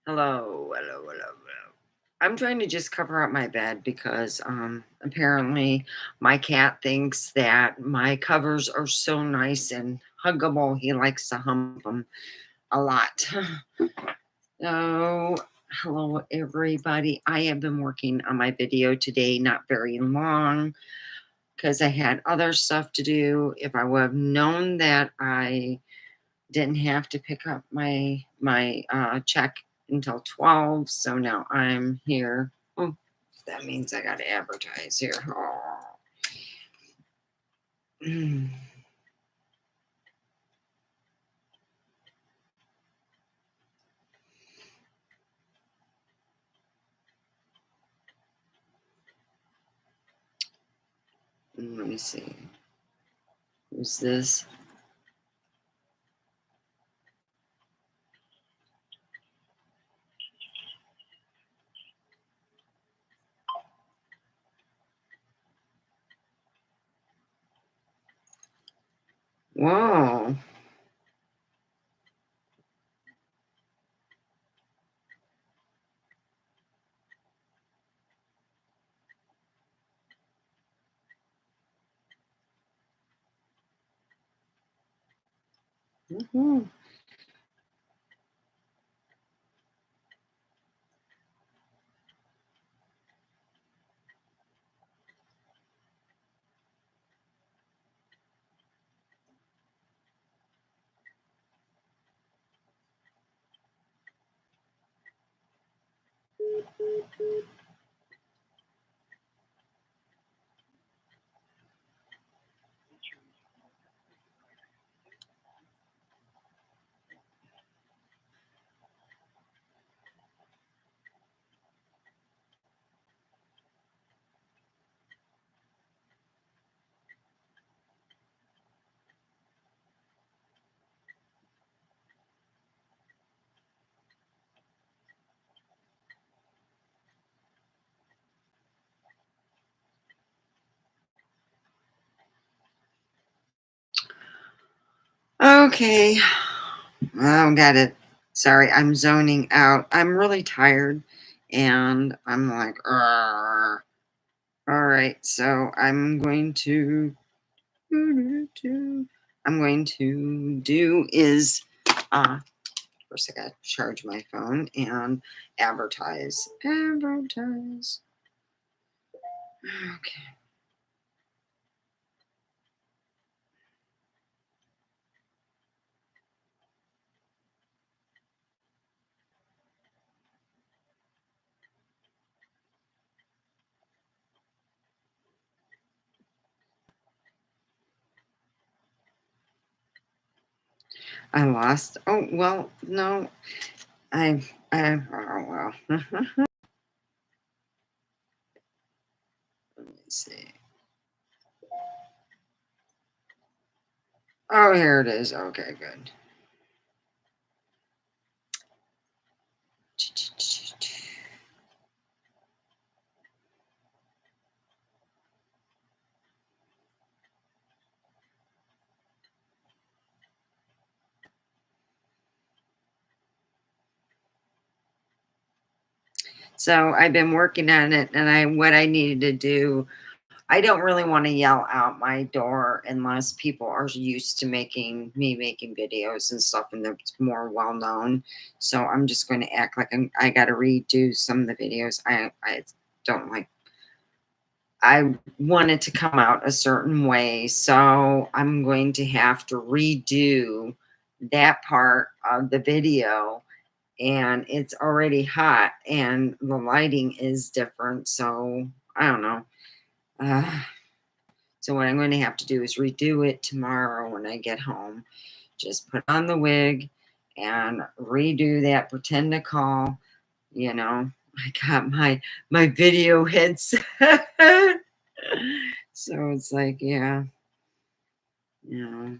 Hello, hello, hello, hello. I'm trying to just cover up my bed because apparently my cat thinks that my covers are so nice and huggable. He likes to hump them a lot. So, hello everybody. I have been working on my video today, not very long because I had other stuff to do. If I would have known that I didn't have to pick up my check until 12, so now I'm here. Oh, that means I got to advertise here. Oh. Let me see. Who's this? Whoa. Mhm. Okay. Oh, got it. Sorry, I'm zoning out. I'm really tired and I'm like, "Argh." All right, so I'm going to do is first I gotta charge my phone and advertise. Advertise. Okay. I lost. Oh well, no. I oh well. Let me see. Oh, here it is. Okay, good. So I've been working on it, and I what I needed to do. I don't really want to yell out my door unless people are used to making videos and stuff, and they're more well known. So I'm just going to act like I got to redo some of the videos. I don't like. I want it to come out a certain way, so I'm going to have to redo that part of the video, and it's already hot and the lighting is different, so I don't know. Uh, so what I'm going to have to do is redo it tomorrow when I get home. Just put on the wig and redo that pretend to call, you know. I got my video headset. So it's like, yeah, you know.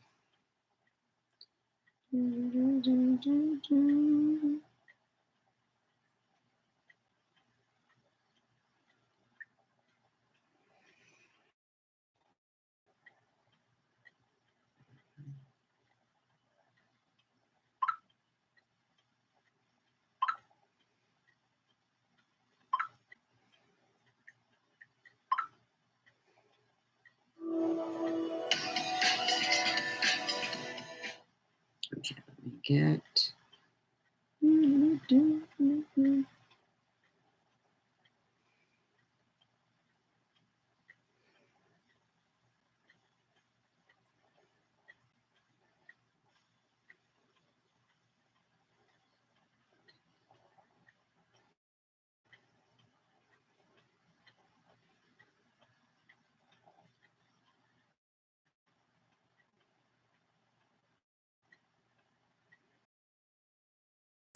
get.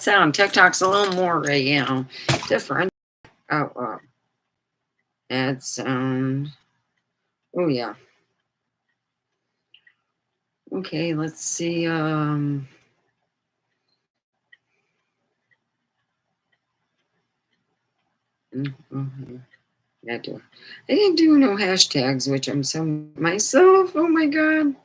Sound TikTok's a little more, different. Oh, add sound. Oh yeah. Okay, let's see. I didn't do no hashtags, which I'm so myself. Oh my god.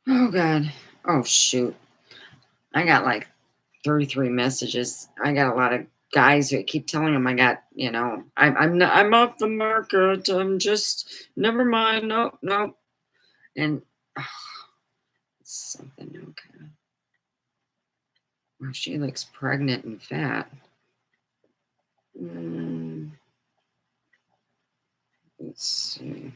Oh god. Oh shoot. I got like 33 messages. I got a lot of guys who keep telling them I got, I'm off the market. I'm just never mind. No, no. And something okay. Well, she looks pregnant and fat. Let's see.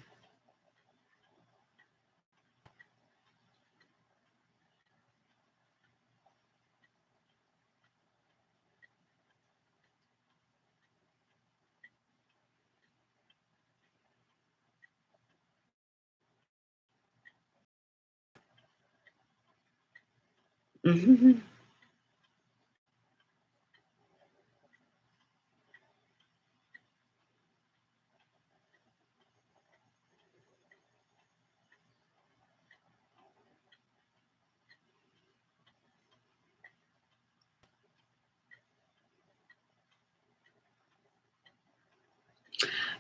Mm-hmm.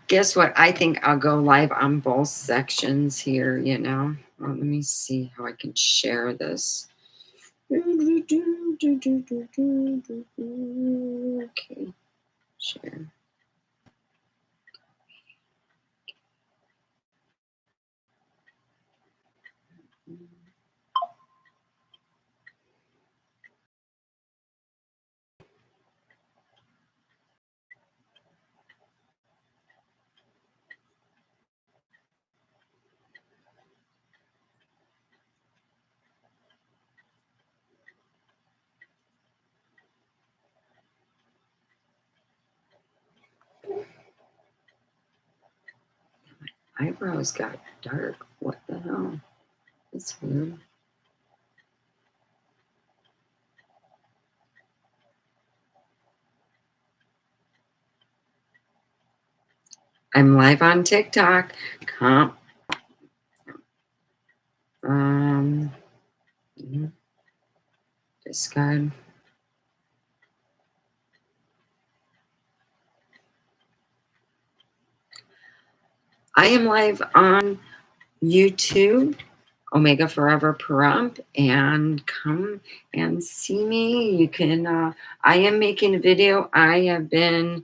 Guess what? I think I'll go live on both sections here, Well, let me see how I can share this. Okay, share. Eyebrows got dark. What the hell? That's weird. I'm live on TikTok. Um, discard. I am live on YouTube Omega Forever Perump, and come and see me. You can, I am making a video. I have been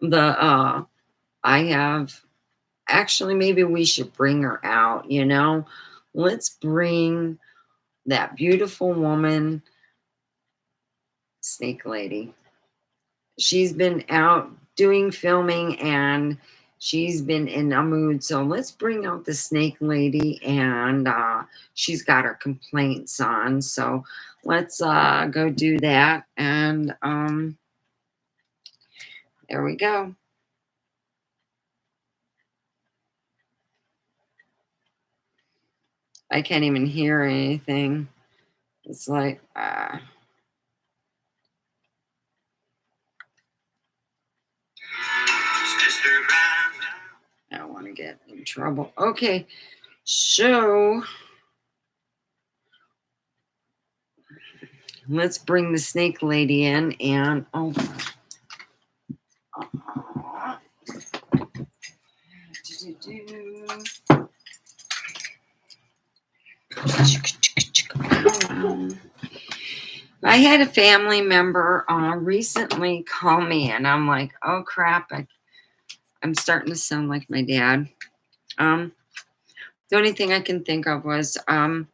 I have, actually, maybe we should bring her out, you know? Let's bring that beautiful woman, Snake Lady. She's been out doing filming and she's been in a mood. So let's bring out the Snake Lady, and she's got her complaints on. So let's go do that. And there we go. I can't even hear anything. It's like, I don't want to get in trouble. Okay, so let's bring the Snake Lady in, and I had a family member recently call me, and I'm like, oh crap, I'm starting to sound like my dad. The only thing I can think of was, I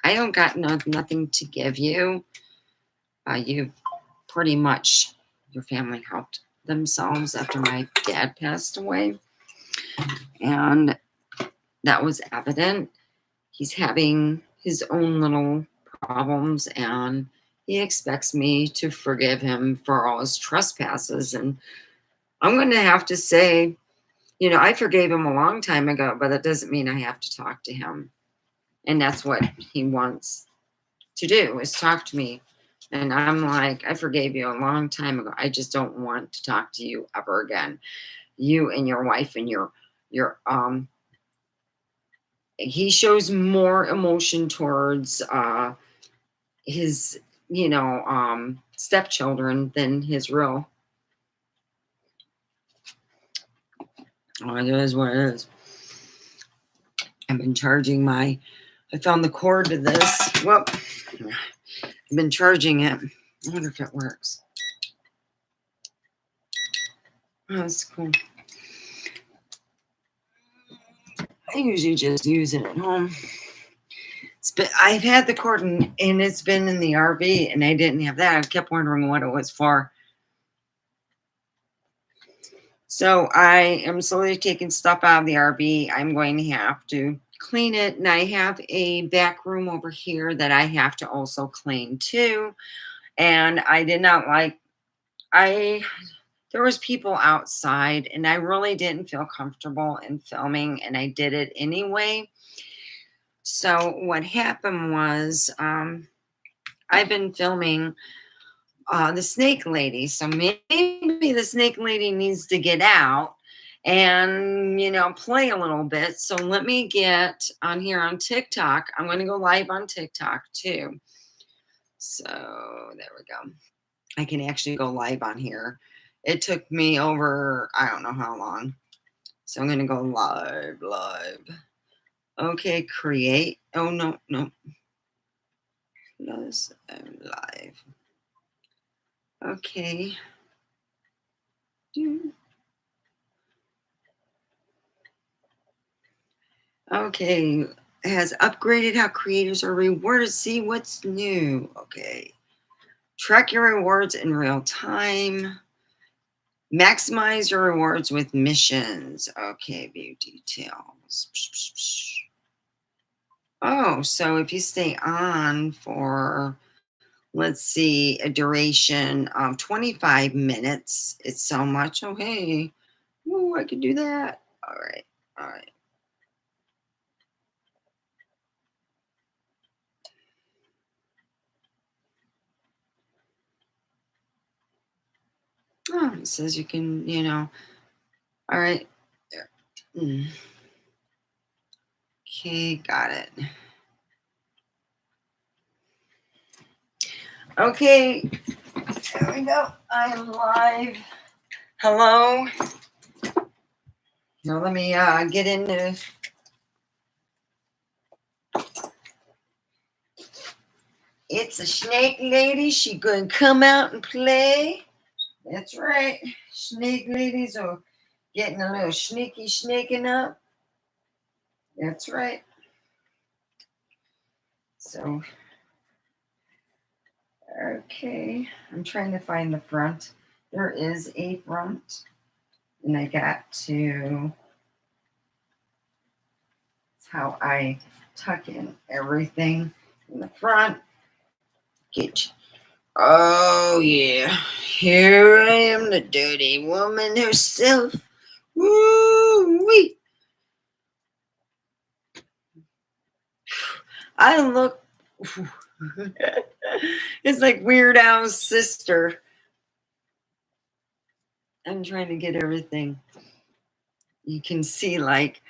don't got nothing to give you. You pretty much, your family helped themselves after my dad passed away. And that was evident. He's having his own little problems, and he expects me to forgive him for all his trespasses. And I'm going to have to say, you know, I forgave him a long time ago, but that doesn't mean I have to talk to him. And that's what he wants to do, is talk to me. And I'm like, I forgave you a long time ago. I just don't want to talk to you ever again. You and your wife and your he shows more emotion towards his, stepchildren than his real. Oh, it is what it is. I've been charging I found the cord to this. Well, I've been charging it. I wonder if it works. Oh, that's cool. I usually just use it at home. I've had the cord and it's been in the RV, and I didn't have that. I kept wondering what it was for. So I am slowly taking stuff out of the RV. I'm going to have to clean it. And I have a back room over here that I have to also clean too. And I did not like, there was people outside, and I really didn't feel comfortable in filming, and I did it anyway. So what happened was, I've been filming the Snake Lady. So maybe the Snake Lady needs to get out and, play a little bit. So let me get on here on TikTok. I'm going to go live on TikTok too. So there we go. I can actually go live on here. It took me over, I don't know how long. So I'm going to go live. Okay, create. Oh, no. Plus, I'm live. Okay. Okay. Has upgraded how creators are rewarded. See what's new. Okay. Track your rewards in real time. Maximize your rewards with missions. Okay, view details. Oh, so if you stay on for, let's see, a duration of 25 minutes, it's so much. Oh, hey. Oh, I could do that. All right. Oh, it says you can, all right. Okay, got it. Okay, there we go. I am live. Hello. Now let me get into It's a snake lady. She gonna come out and play. That's right. Snake ladies are getting a little sneaky snaking up. That's right. So, okay. I'm trying to find the front. There is a front. And I got to, that's how I tuck in everything in the front. Get you. Oh, yeah. Here I am, the dirty woman herself. Woo-wee. I look. It's like Weird Al's sister. I'm trying to get everything. You can see like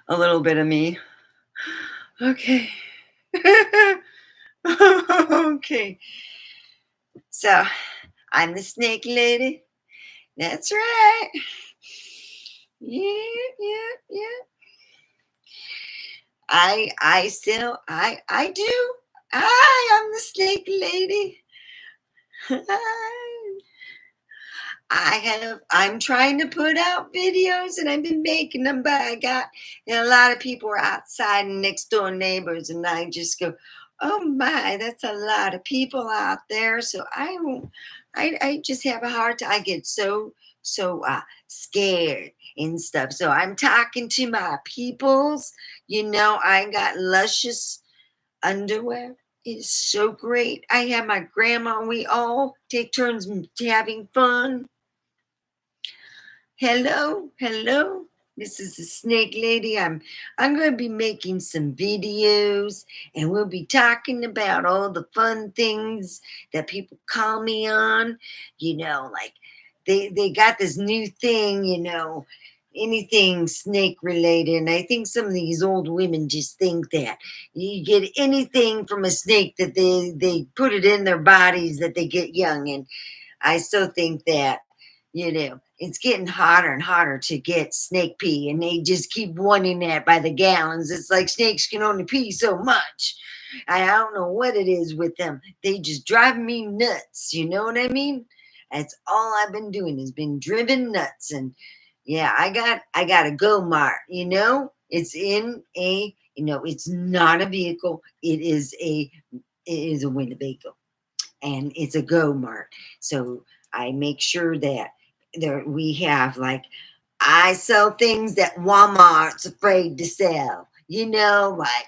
a little bit of me. Okay. Okay. So I'm the snake lady. That's right. Yeah, yeah, yeah. I do. I am the snake lady. I'm trying to put out videos and I've been making them, but I got, a lot of people are outside and next door neighbors, and I just go, oh my, that's a lot of people out there. So I won't, I just have a hard time. I get so scared and stuff. So I'm talking to my peoples. I got luscious underwear. It is so great. I have my grandma. We all take turns having fun. Hello, hello. This is the Snake Lady. I'm going to be making some videos, and we'll be talking about all the fun things that people call me on. Like they got this new thing, anything snake related. And I think some of these old women just think that you get anything from a snake that they put it in their bodies that they get young. And I still think that, it's getting hotter and hotter to get snake pee, and they just keep wanting that by the gallons. It's like snakes can only pee so much. I don't know what it is with them. They just drive me nuts. You know what I mean? That's all I've been doing is been driven nuts. And yeah, I got a Go Mart. It's in a, it's not a vehicle. It is a Winnebago, and it's a Go Mart. So I make sure that there we have, like, I sell things that Walmart's afraid to sell. Like,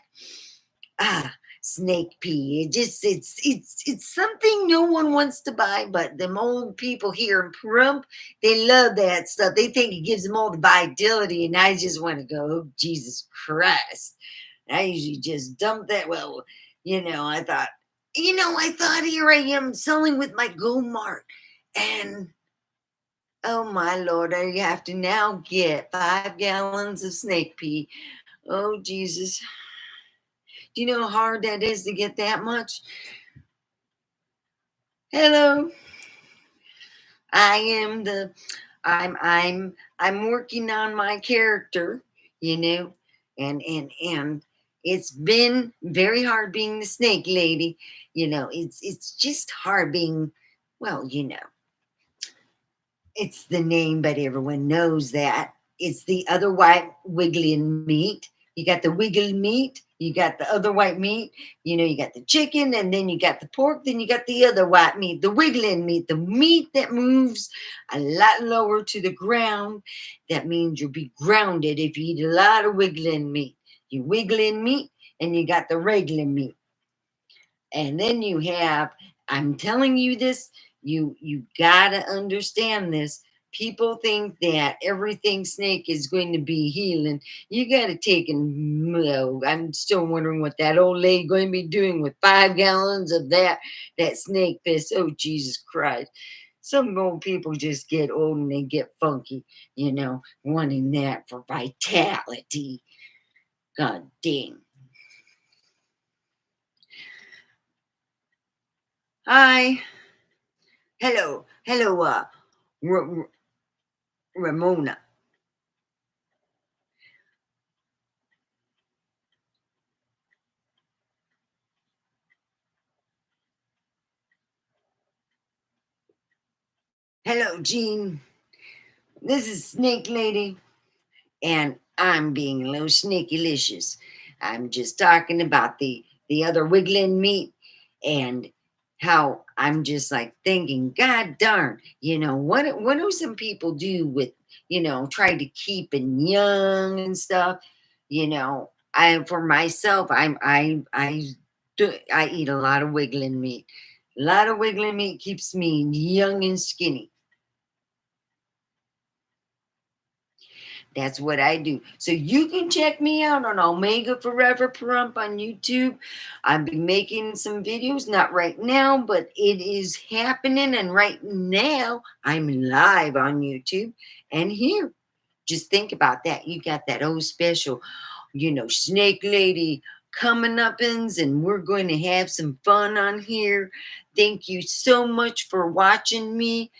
snake pee. It's something no one wants to buy, but them old people here in Pahrump, they love that stuff. They think it gives them all the vitality, and I just want to go, oh, Jesus Christ. I usually just dump that. Well, I thought here I am selling with my Go Mart, and oh my Lord, I have to now get 5 gallons of snake pee. Oh Jesus. Do you know how hard that is to get that much? Hello. I am the I'm working on my character, you know, and it's been very hard being the snake lady. It's just hard being, well, it's the name, but everyone knows that. It's the other white wiggly meat. You got the wiggle meat, you got the other white meat, you got the chicken, and then you got the pork, then you got the other white meat, the wiggling meat, the meat that moves a lot lower to the ground. That means you'll be grounded if you eat a lot of wiggling meat. You wiggling meat, and you got the regular meat. And then you have, I'm telling you this, you gotta understand this. People think that everything snake is going to be healing. You gotta take and, I'm still wondering what that old lady going to be doing with 5 gallons of that snake piss. Oh Jesus Christ. Some old people just get old and they get funky, wanting that for vitality. God dang. Hi. Hello. Hello, R- Ramona. Hello, Gene. This is Snake Lady, and I'm being a little snaky-licious. I'm just talking about the other wiggling meat and how I'm just like thinking, God darn, what do some people do with, try to keep it young and stuff? I for myself, I eat a lot of wiggling meat. A lot of wiggling meat keeps me young and skinny. That's what I do. So you can check me out on Omega Forever Prump on YouTube. I've been making some videos, not right now, but it is happening. And right now, I'm live on YouTube and here. Just think about that. You got that old special, Snake Lady coming up ins, and we're going to have some fun on here. Thank you so much for watching me.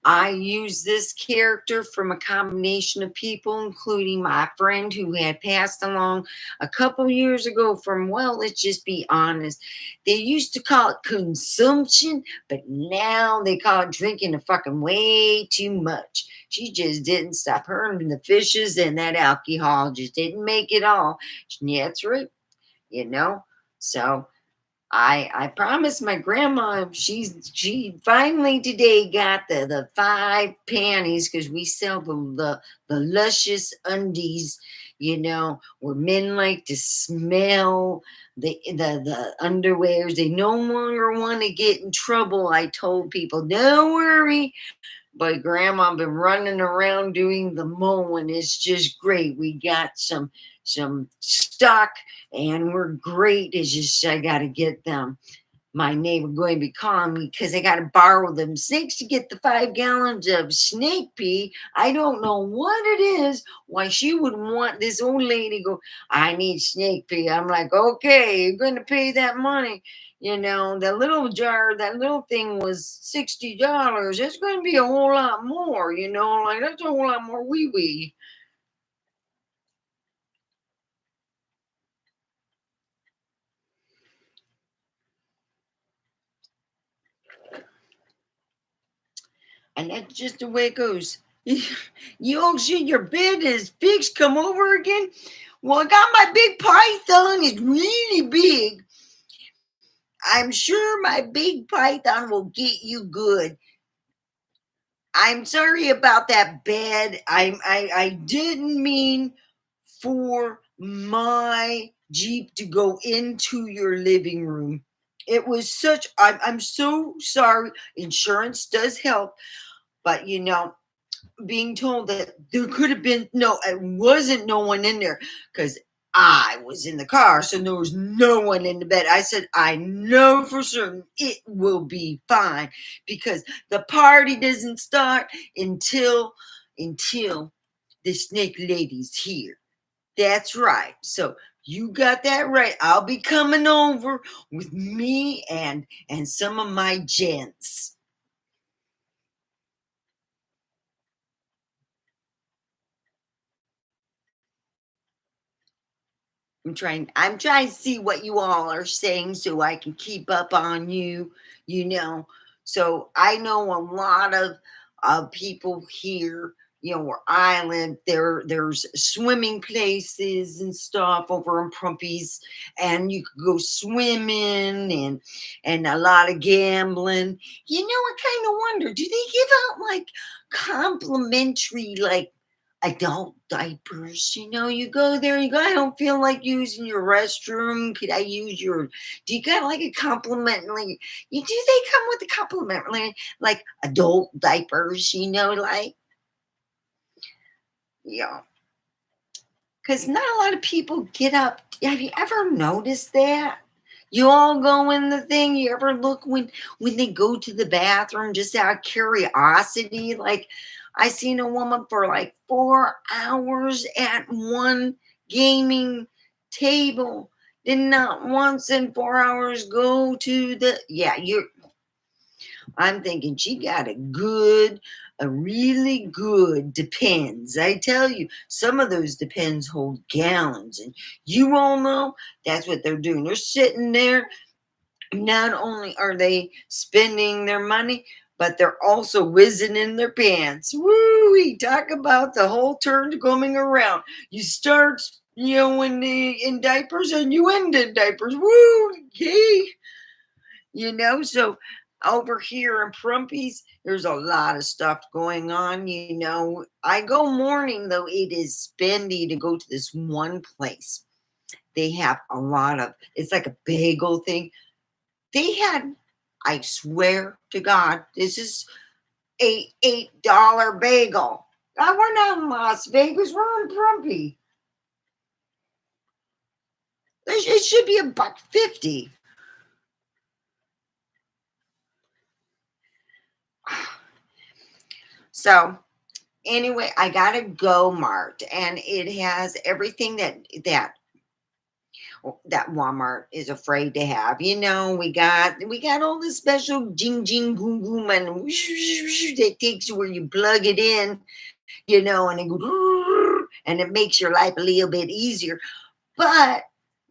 I use this character from a combination of people, including my friend who had passed along a couple years ago from, well, let's just be honest. They used to call it consumption, but now they call it drinking a fucking way too much. She just didn't stop. Her and the fishes and that alcohol just didn't make it all. Yeah, that's right, you know? So I promised my grandma she finally today got the 5 panties because we sell the luscious undies, where men like to smell the underwears. They no longer want to get in trouble. I told people, don't worry. But grandma been running around doing the mowing. It's just great. We got some stock and we're great. It's just I gotta get them. My neighbor going to be calling me because I got to borrow them snakes to get the 5 gallons of snake pee. I don't know what it is, why she would want this old lady go, I need snake pee. I'm like, okay, you're going to pay that money. That little jar, that little thing was $60. It's going to be a whole lot more, like that's a whole lot more wee wee. And that's just the way it goes. Oh shit, your bed is fixed. Come over again. Well, I got my big python. It's really big. I'm sure my big python will get you good. I'm sorry about that bed. I didn't mean for my Jeep to go into your living room. It was such I'm so sorry. Insurance does help, but being told that there could have been it wasn't no one in there because I was in the car, so there was no one in the bed. I said, I know for certain it will be fine because the party doesn't start until the snake lady's here. That's right. So you got that right. I'll be coming over with me and some of my gents. I'm trying to see what you all are saying so I can keep up on you, you know. So I know a lot of people here, where I live, there's swimming places and stuff over in Prumpies, and you could go swimming and a lot of gambling. I kind of wonder, do they give out like complimentary like adult diapers? You go there, you go, I don't feel like using your restroom. Could I use your, do you got like a complimentary, do they come with a complimentary, like adult diapers, like, yeah. Because not a lot of people get up. Have you ever noticed that? You all go in the thing. You ever look when they go to the bathroom just out of curiosity? Like I seen a woman for like 4 hours at one gaming table. Did not once in 4 hours go to the I'm thinking she got a really good Depends. I tell you, some of those Depends hold gallons, and you all know that's what they're doing. They're sitting there. Not only are they spending their money, but they're also whizzing in their pants. Woo! We talk about the whole turn coming around. You start, in diapers and you end in diapers. Woo! Yay! So over here in Prumpies, there's a lot of stuff going on. I go morning though. It is spendy to go to this one place. They have a lot of, it's like a bagel thing. They had, I swear to God, this is a $8 bagel. We're not in Las Vegas. We're in Prumpy. It should be $1.50. So anyway, I got a Go Mart, and it has everything that Walmart is afraid to have. We got all the special jing jing boom boom and that takes you where you plug it in, and it goes and it makes your life a little bit easier. But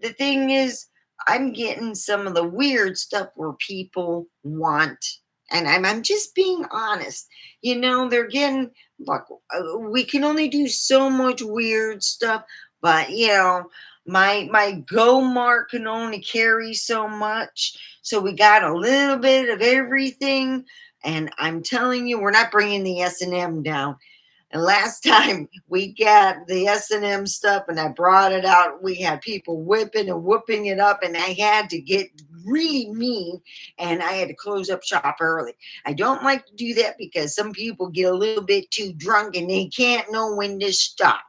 the thing is, I'm getting some of the weird stuff where people want, and I'm just being honest. They're getting, look, we can only do so much weird stuff, but my Go Mart can only carry so much. So we got a little bit of everything, and I'm telling you, we're not bringing the S&M down. And last time we got the S&M stuff and I brought it out, we had people whipping and whooping it up, and I had to get really mean and I had to close up shop early. I don't like to do that because some people get a little bit too drunk and they can't know when to stop.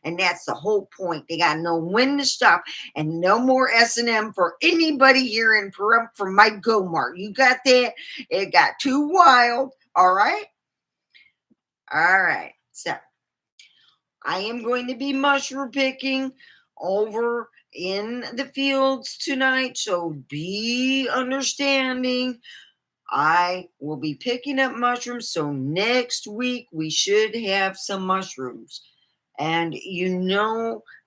And that's the whole point. They got to know when to stop, and no more S&M for anybody here in Pahrump from my Go Mart. You got that? It got too wild. All right. All right. So I am going to be mushroom picking over in the fields tonight. So be understanding. I will be picking up mushrooms. So next week we should have some mushrooms. And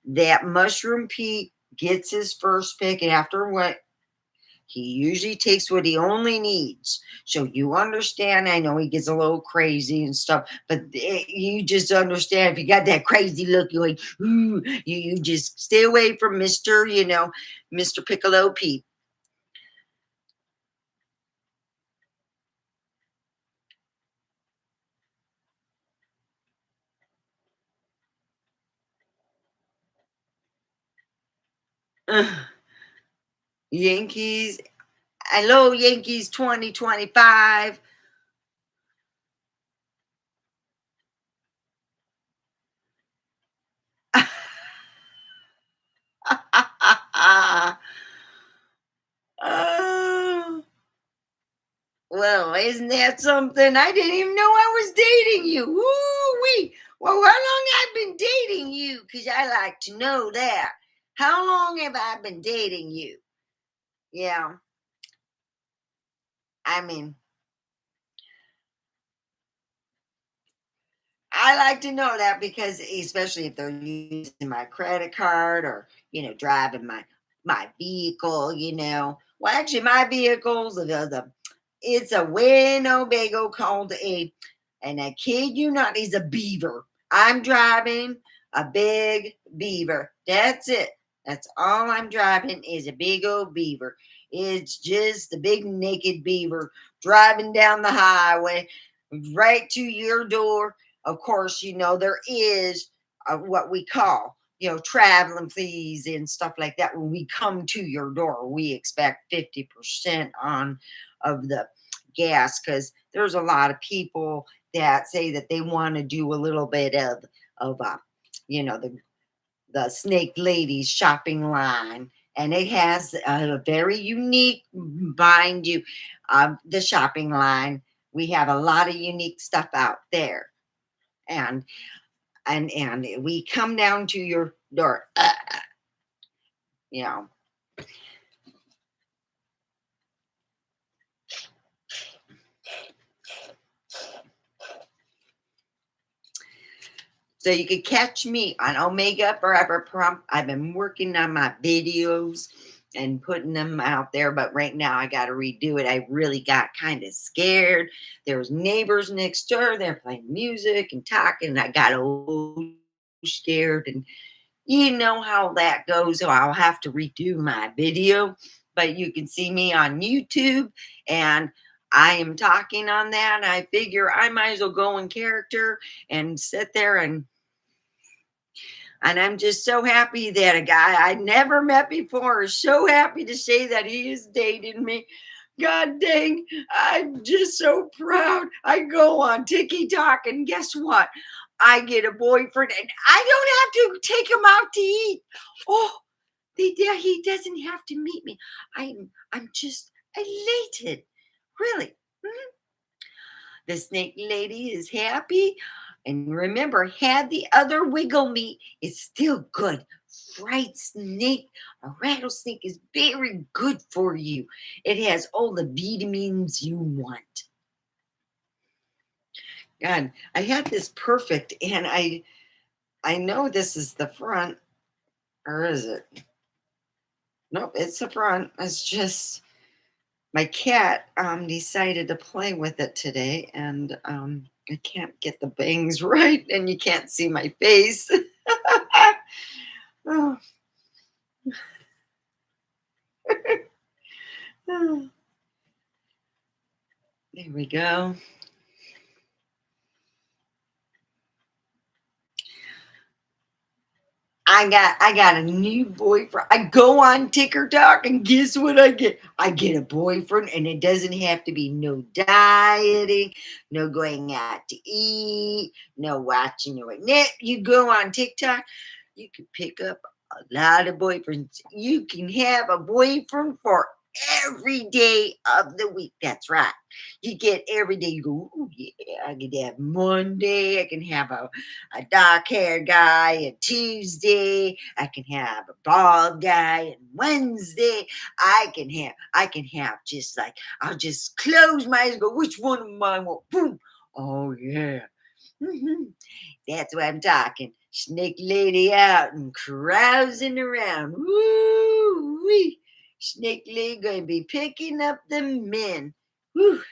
that Mushroom Pete gets his first pick after what he usually takes what he only needs. So you understand. I know he gets a little crazy and stuff, but you just understand if you got that crazy look, you're like, ooh, you just stay away from Mr. Piccolo Pete. Yankees. Hello, Yankees 2025. Oh, well, isn't that something? I didn't even know I was dating you. Woo-wee. Well, how long I've been dating you? Because I like to know that. How long have I been dating you? Yeah, I mean, I like to know that because especially if they're using my credit card or, driving my vehicle, Well, actually, my vehicle's it's a Winnebago called and I kid you not, he's a beaver. I'm driving a big beaver. That's it. That's all I'm driving is a big old beaver. It's just a big naked beaver driving down the highway right to your door. Of course, there is what we call, traveling fees and stuff like that. When we come to your door, we expect 50% on of the gas because there's a lot of people that say that they want to do a little bit of you know the the Snake Ladies shopping line, and it has a very unique, mind you, the shopping line. We have a lot of unique stuff out there, and and we come down to your door, you know. So you can catch me on Omega Forever Prompt. I've been working on my videos and putting them out there. But right now I got to redo it. I really got kind of scared. There was neighbors next door. They're playing music and talking. And I got a little scared, and you know how that goes. So I'll have to redo my video, but you can see me on YouTube, and I am talking on that. And I figure I might as well go in character and sit there, and I'm just so happy that a guy I never met before is so happy to say that he is dating me. God dang, I'm just so proud. I go on TikTok, and guess what? I get a boyfriend, and I don't have to take him out to eat. Oh, he doesn't have to meet me. I'm just elated. Really. Mhm. The snake lady is happy. And remember, had the other wiggle meat, it's still good. Fried snake, a rattlesnake is very good for you. It has all the vitamins you want. God, I had this perfect, and I know this is the front, or is it? Nope, it's the front. It's just my cat decided to play with it today, and I can't get the bangs right, and you can't see my face. Oh, oh, there we go. I got a new boyfriend. I go on TikTok, and guess what I get? I get a boyfriend, and it doesn't have to be no dieting, no going out to eat, no watching no net. You go on TikTok, you can pick up a lot of boyfriends. You can have a boyfriend for every day of the week. That's right. You get every day. You go, "Ooh, yeah, I can have Monday. I can have a dark haired guy and Tuesday. I can have a bald guy and Wednesday. I can have just like I'll just close my eyes and go, which one of mine will boom? Oh yeah. Mhm. That's what I'm talking. Snake lady out and carousing around. Woo wee. Snake lady gonna be picking up the men. Woo.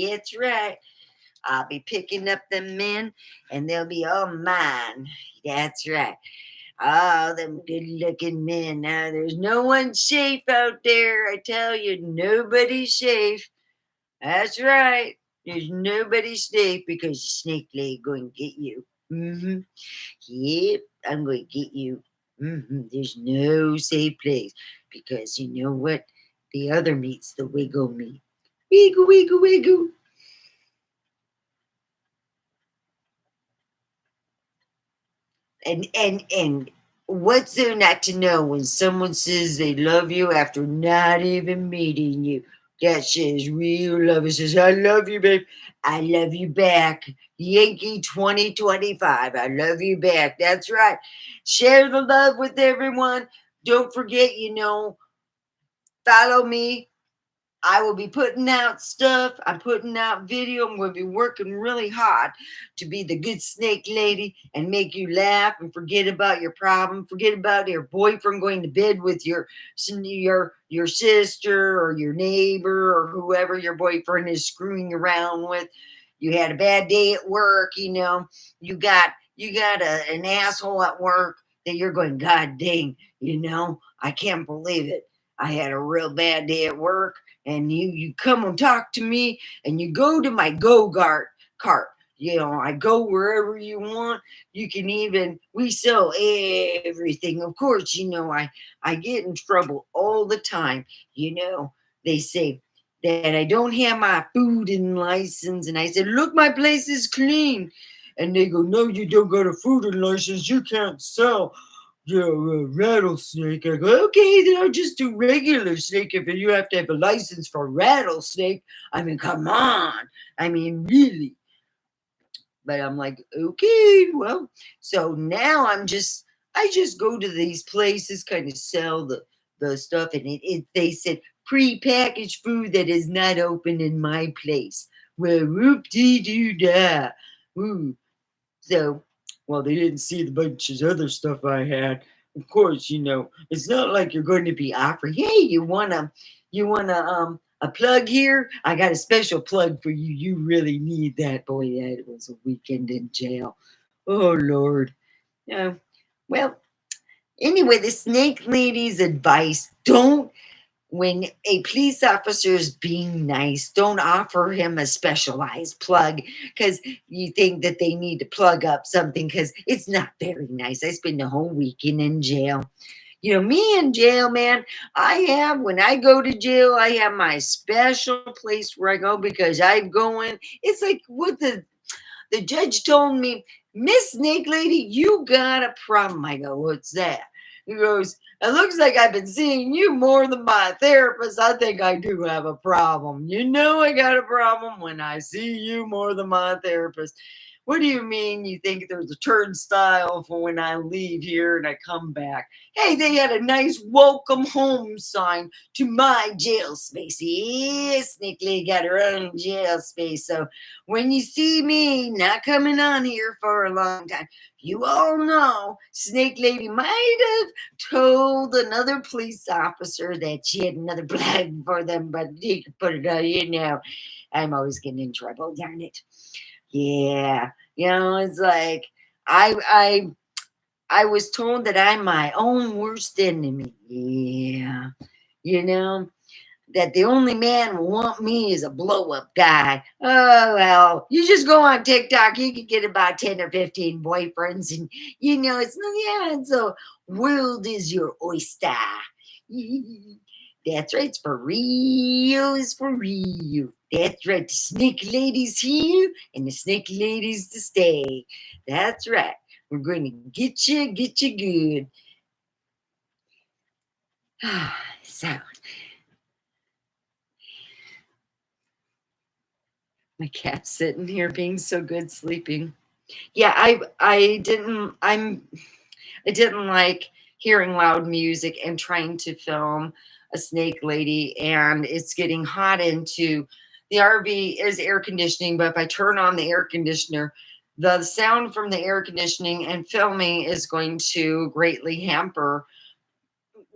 That's right. I'll be picking up the men, and they'll be all mine. That's right. All them good looking men. Now there's no one safe out there. I tell you, nobody's safe. That's right. There's nobody safe because the snake lady going to get you. Yep, I'm going to get you. There's no safe place because you know what? The other meat's the wiggle meat. Wiggle, wiggle, wiggle. And what's there not to know when someone says they love you after not even meeting you? That says real love. It says, I love you, babe. I love you back. Yankee 2025. I love you back. That's right. Share the love with everyone. Don't forget, follow me. I will be putting out stuff. I'm putting out video. I'm going to be working really hard to be the good snake lady and make you laugh and forget about your problem. Forget about your boyfriend going to bed with your sister or your neighbor or whoever your boyfriend is screwing around with. You had a bad day at work. You got an asshole at work that you're going, God dang, I can't believe it. I had a real bad day at work, and you come and talk to me, and you go to my go-kart cart. I go wherever you want. You can even we sell everything. Of course, I get in trouble all the time. They say that I don't have my food and license, and I said, look, my place is clean. And they go, no, you don't got a food and license. You can't sell rattlesnake. I go, okay, then I'll just do regular snake if you have to have a license for rattlesnake. I mean, come on. I mean, really. But I'm like, okay, well, so now I just go to these places, kind of sell the stuff, and they said pre-packaged food that is not open in my place. Well, whoop dee doo da. Ooh. So, well, they didn't see the bunch of other stuff I had. Of course, it's not like you're going to be offering, hey, you wanna a plug here? I got a special plug for you. You really need that. Boy, that was a weekend in jail. Oh Lord. Yeah. Well, anyway, the snake lady's advice, don't when a police officer is being nice, don't offer him a specialized plug because you think that they need to plug up something because it's not very nice. I spent the whole weekend in jail. Me in jail, man, when I go to jail, I have my special place where I go because I'm going. It's like what the judge told me, Miss Snake Lady, you got a problem. I go, what's that? He goes, it looks like I've been seeing you more than my therapist. I think I do have a problem. I got a problem when I see you more than my therapist. What do you mean you think there's a turnstile for when I leave here and I come back? Hey, they had a nice welcome home sign to my jail space. Yes, Snake Lady got her own jail space. So when you see me not coming on here for a long time, you all know Snake Lady might have told another police officer that she had another plug for them, but you can put it on. I'm always getting in trouble, darn it. Yeah, it's like I I I was told that I'm my own worst enemy. Yeah, you know that the only man who want me is a blow up guy. Oh, well, you just go on TikTok, you can get about 10 or 15 boyfriends, and it's the world is your oyster. That's right, it's for real, it's for real. That's right, the snake lady's here, and the snake lady's to stay. That's right. We're going to get you good. So, my cat's sitting here being so good sleeping. Yeah, I didn't like hearing loud music and trying to film a snake lady, and it's getting hot into the RV is air conditioning, but if I turn on the air conditioner, the sound from the air conditioning and filming is going to greatly hamper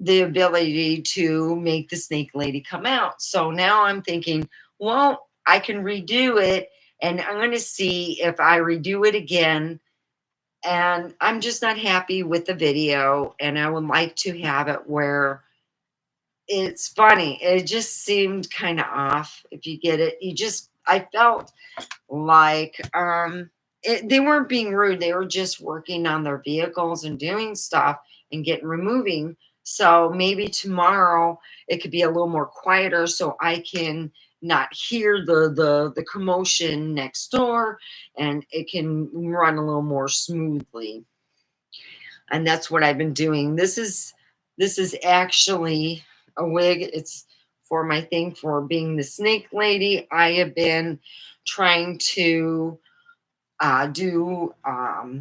the ability to make the snake lady come out. So now I'm thinking, well, I can redo it, and I'm going to see if I redo it again. And I'm just not happy with the video, and I would like to have it where it's funny. It just seemed kind of off. If you get it, I felt like they weren't being rude. They were just working on their vehicles and doing stuff and getting removing. So maybe tomorrow it could be a little more quieter so I can not hear the commotion next door, and it can run a little more smoothly. And that's what I've been doing. This is actually a wig. It's for my thing for being the snake lady. I have been trying to do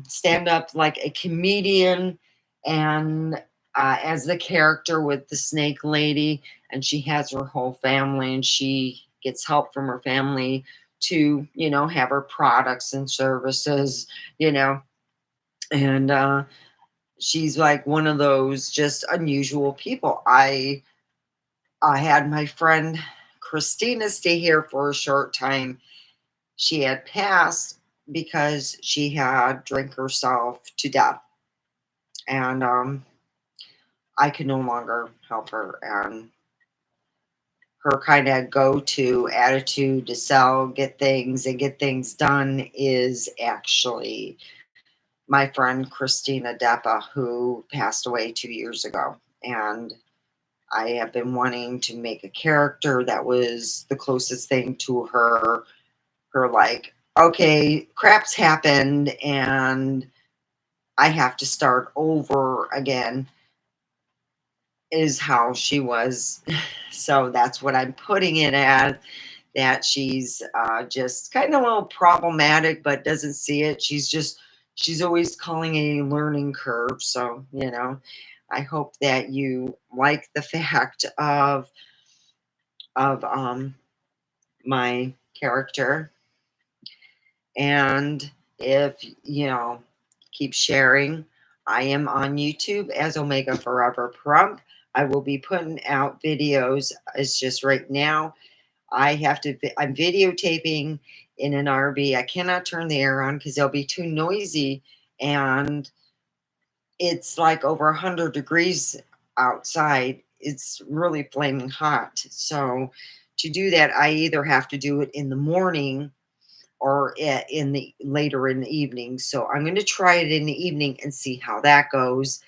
stand up like a comedian, and as the character with the snake lady, and she has her whole family, and she gets help from her family to have her products and services, you know and she's like one of those just unusual people. I had my friend Christina stay here for a short time. She had passed because she had drank herself to death, and I could no longer help her. And her kind of go-to attitude to sell, get things, and get things done is actually my friend Christina Deppa, who passed away 2 years ago. And I have been wanting to make a character that was the closest thing to her like, okay, crap's happened and I have to start over again, is how she was. So that's what I'm putting it as, that she's just kind of a little problematic, but doesn't see it. She's always calling it a learning curve. So, I hope that you like the fact of my character, and if keep sharing. I am on YouTube as Omega Forever Prump. I will be putting out videos. It's just right now I'm videotaping in an RV. I cannot turn the air on because they'll be too noisy, and it's like over 100 degrees outside. It's really flaming hot. So to do that, I either have to do it in the morning or in the later in the evening. So I'm going to try it in the evening and see how that goes,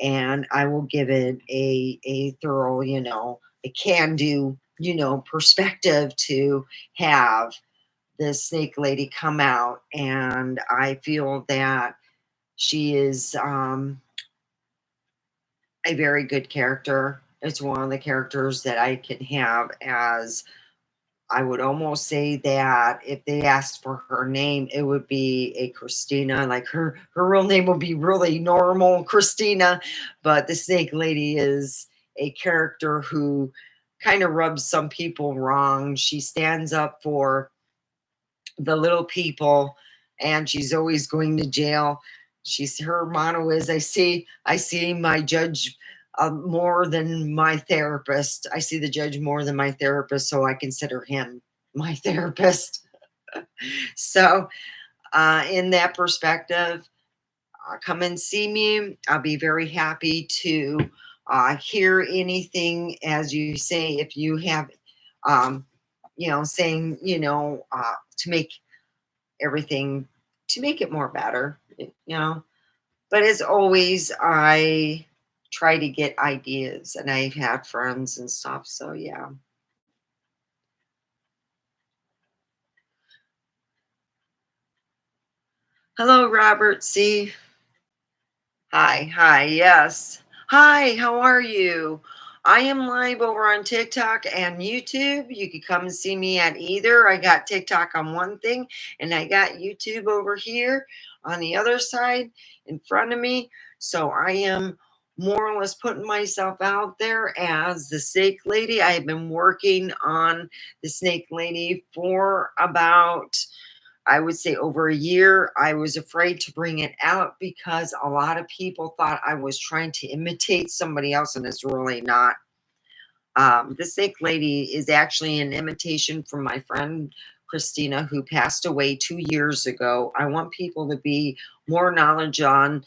and I will give it a thorough, a can do, perspective to have the snake lady come out. And I feel that she is a very good character. It's one of the characters that I can have as, I would almost say that if they asked for her name, it would be a Christina. Like her real name would be really normal Christina, but the Snake Lady is a character who kind of rubs some people wrong. She stands up for the little people, and she's always going to jail. Her motto is, I see my judge more than my therapist. I see the judge more than my therapist, so I consider him my therapist. So, in that perspective, come and see me. I'll be very happy to hear anything, as you say, if you have, um, saying, to make everything, to make it more better, But as always, I try to get ideas, and I've had friends and stuff. So yeah. Hello, Robert C. Hi, yes. Hi, how are you? I am live over on TikTok and YouTube. You can come and see me at either. I got TikTok on one thing, and I got YouTube over here on the other side in front of me. So I am more or less putting myself out there as the snake lady. I have been working on the snake lady for about, I would say, over a year. I was afraid to bring it out because a lot of people thought I was trying to imitate somebody else, and it's really not. The Snake Lady is actually an imitation from my friend Christina, who passed away 2 years ago. I want people to be more knowledge on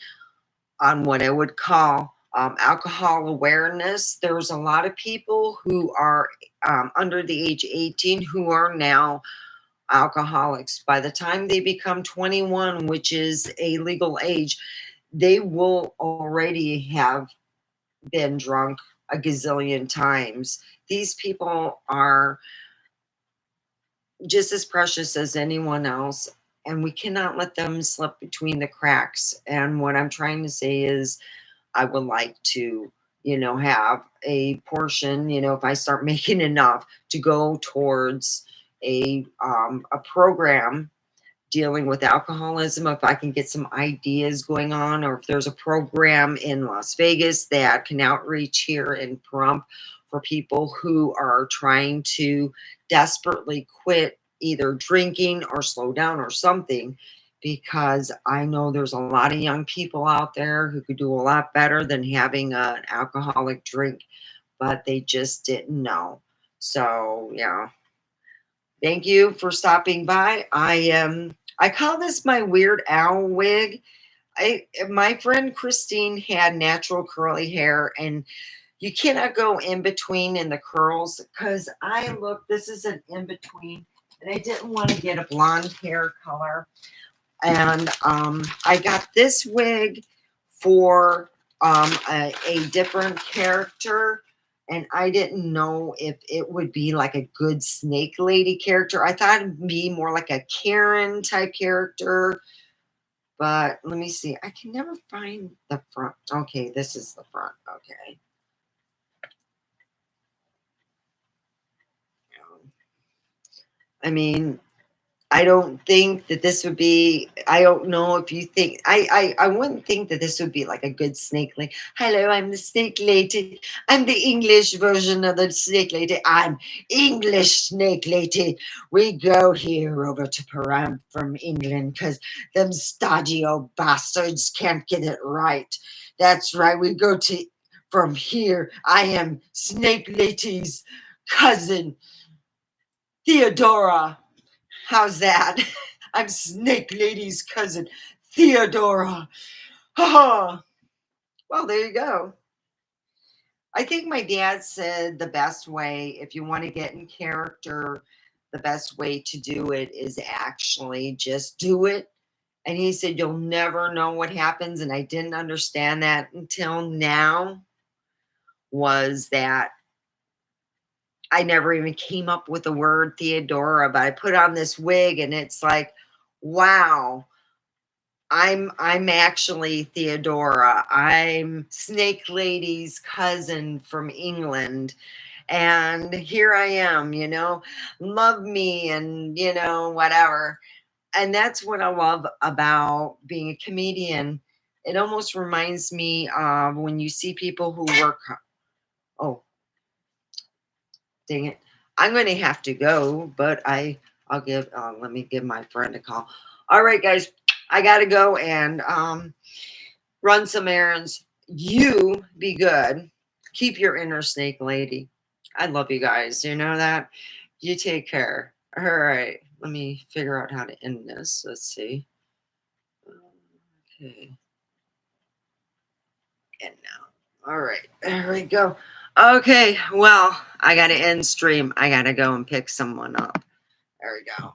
what I would call alcohol awareness. There's a lot of people who are under the age 18 who are now alcoholics. By the time they become 21, which is a legal age, they will already have been drunk a gazillion times. These people are just as precious as anyone else, and we cannot let them slip between the cracks. And what I'm trying to say is, I would like to, have a portion, if I start making enough, to go towards a program dealing with alcoholism. If I can get some ideas going on, or if there's a program in Las Vegas that can outreach here in Pahrump for people who are trying to desperately quit either drinking or slow down or something, because I know there's a lot of young people out there who could do a lot better than having an alcoholic drink, but they just didn't know. So, yeah. Thank you for stopping by. I call this my Weird Owl wig. My friend Christine had natural curly hair, and you cannot go in between in the curls, because this is an in between, and I didn't want to get a blonde hair color. And I got this wig for a different character, and I didn't know if it would be like a good snake lady character. I thought it'd be more like a Karen type character, but let me see. I can never find the front. Okay, this is the front. Okay. I mean, I don't think that this would be, I don't know if you think, I wouldn't think that this would be like a good snake lady. Hello, I'm the snake lady. I'm the English version of the snake lady. I'm English snake lady. We go here over to Param from England because them stodgy old bastards can't get it right. That's right. We go to from here. I am Snake Lady's cousin, Theodora. How's that? I'm Snake Lady's cousin, Theodora. Ha! Well, there you go. I think my dad said the best way, if you want to get in character, the best way to do it is actually just do it. And he said, you'll never know what happens. And I didn't understand that until now, was that I never even came up with the word Theodora, but I put on this wig and it's like, wow, I'm actually Theodora. I'm Snake Lady's cousin from England. And here I am, love me and, whatever. And that's what I love about being a comedian. It almost reminds me of when you see people who work. Oh, dang it. I'm going to have to go, but let me give my friend a call. All right, guys, I got to go and run some errands. You be good. Keep your inner snake lady. I love you guys. You know that? You take care. All right. Let me figure out how to end this. Let's see. Okay. And now. All right. There we go. Okay. Well, I got to end stream. I got to go and pick someone up. There we go.